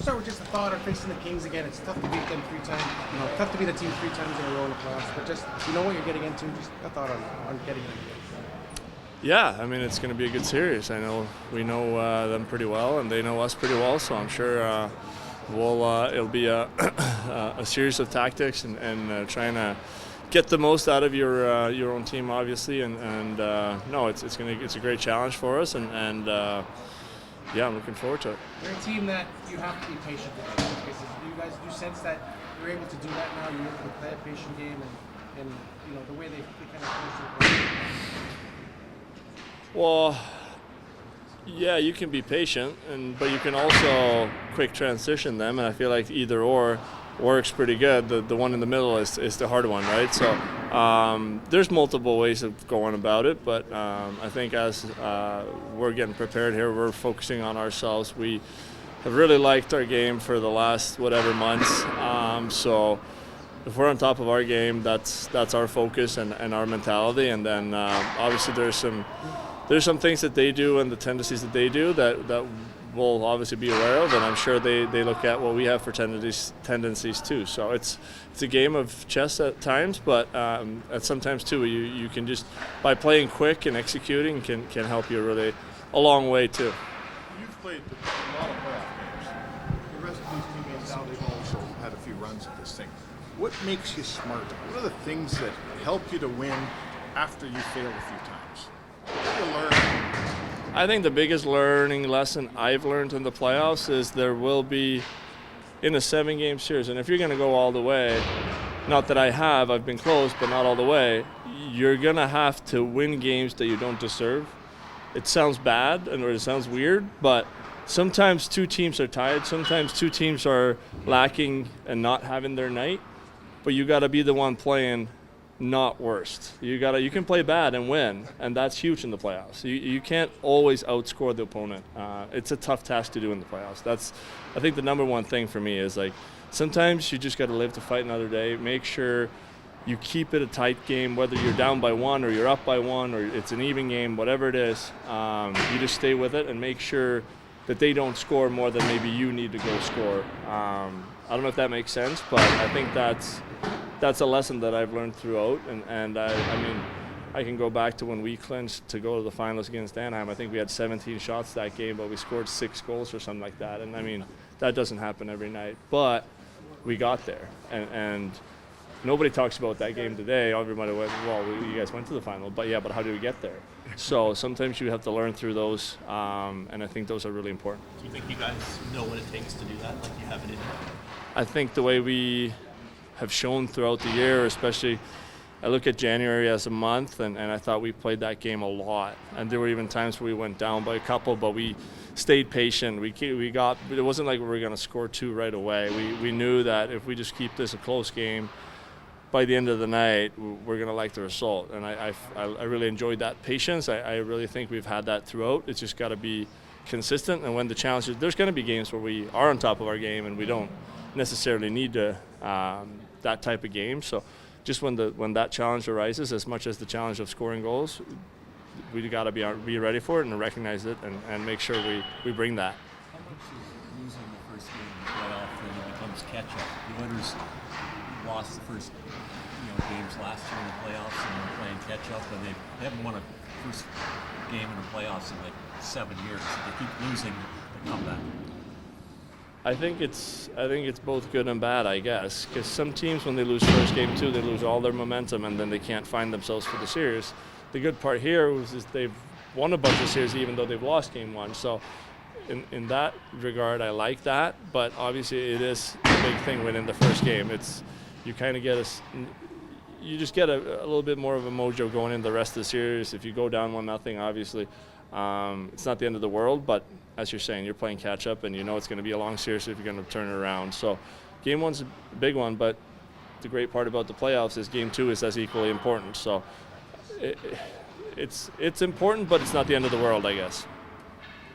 start with just the thought of facing the Kings again. It's tough to beat them tough to beat a team 3 times in a row in the playoffs. But just you know what you're getting into. Just a thought on getting into it. Yeah, I mean it's going to be a good series. I know we know them pretty well, and they know us pretty well. So I'm sure it'll be a a series of tactics and trying to get the most out of your own team, obviously. And no, it's a great challenge for us, and yeah, I'm looking forward to it. You're a team that you have to be patient with. Because do you sense that you're able to do that now? You're able to play a patient game, and you know the way they kind of finish it. Well, yeah, you can be patient, but you can also quick transition them, and I feel like either or works pretty good. The one in the middle is the hard one, right? So there's multiple ways of going about it, but I think as we're getting prepared here, we're focusing on ourselves. We have really liked our game for the last whatever months, so if we're on top of our game, that's our focus and our mentality, and then obviously there's some things that they do and the tendencies that they do that we'll obviously be aware of, and I'm sure they look at what we have for tendencies too. So it's a game of chess at times, but at sometimes too you can just by playing quick and executing can help you really a long way too. You've played a lot of playoff games. The rest of these teammates now they've also had a few runs at this thing. What makes you smart? What are the things that help you to win after you fail a few times? What do you learn? I think the biggest learning lesson I've learned in the playoffs is there will be, in a 7-game series, and if you're going to go all the way, not that I've been close, but not all the way, you're going to have to win games that you don't deserve. It sounds bad, or it sounds weird, but sometimes 2 teams are tired, sometimes 2 teams are lacking and not having their night, but you got to be the one playing not worst. You can play bad and win, and that's huge in the playoffs. You can't always outscore the opponent. It's a tough task to do in the playoffs. That's, I think, the number one thing for me is like sometimes you just got to live to fight another day. Make sure you keep it a tight game, whether you're down by 1 or you're up by 1 or it's an even game, whatever it is. You just stay with it and make sure that they don't score more than maybe you need to go score. I don't know if that makes sense, but I think that's a lesson that I've learned throughout, and I mean, I can go back to when we clinched to go to the finals against Anaheim. I think we had 17 shots that game, but we scored 6 goals or something like that, and I mean, that doesn't happen every night, but we got there, and nobody talks about that game today. Everybody went, well, you guys went to the final, but yeah, but how did we get there? So sometimes you have to learn through those, and I think those are really important. Do you think you guys know what it takes to do that, like you have it in you? I think the way we have shown throughout the year, especially I look at January as a month, and I thought we played that game a lot. And there were even times where we went down by a couple, but we stayed patient. It wasn't like we were going to score 2 right away. We knew that if we just keep this a close game, by the end of the night, we're going to like the result. And I really enjoyed that patience. I really think we've had that throughout. It's just got to be consistent. And when the challenge is, there's going to be games where we are on top of our game and we don't necessarily need to that type of game. So just when that challenge arises, as much as the challenge of scoring goals, we got to be ready for it and recognize it and make sure we bring that. How much is losing the first game in the playoff then becomes catch-up? The Oilers lost the first games last year in the playoffs and they're playing catch-up, and they haven't won a first game in the playoffs in like 7 years. So they keep losing the comeback. I think it's both good and bad, I guess, because some teams, when they lose first game too, they lose all their momentum and then they can't find themselves for the series. The good part here is they've won a bunch of series even though they've lost game 1. So in that regard, I like that, but obviously it is a big thing winning the first game. You kind of get you just get a little bit more of a mojo going into the rest of the series. If you go down 1-0, obviously, it's not the end of the world, but as you're saying, you're playing catch-up, and you know it's going to be a long series if you're going to turn it around. So game 1's a big one, but the great part about the playoffs is game 2 is as equally important. So it's important, but it's not the end of the world, I guess.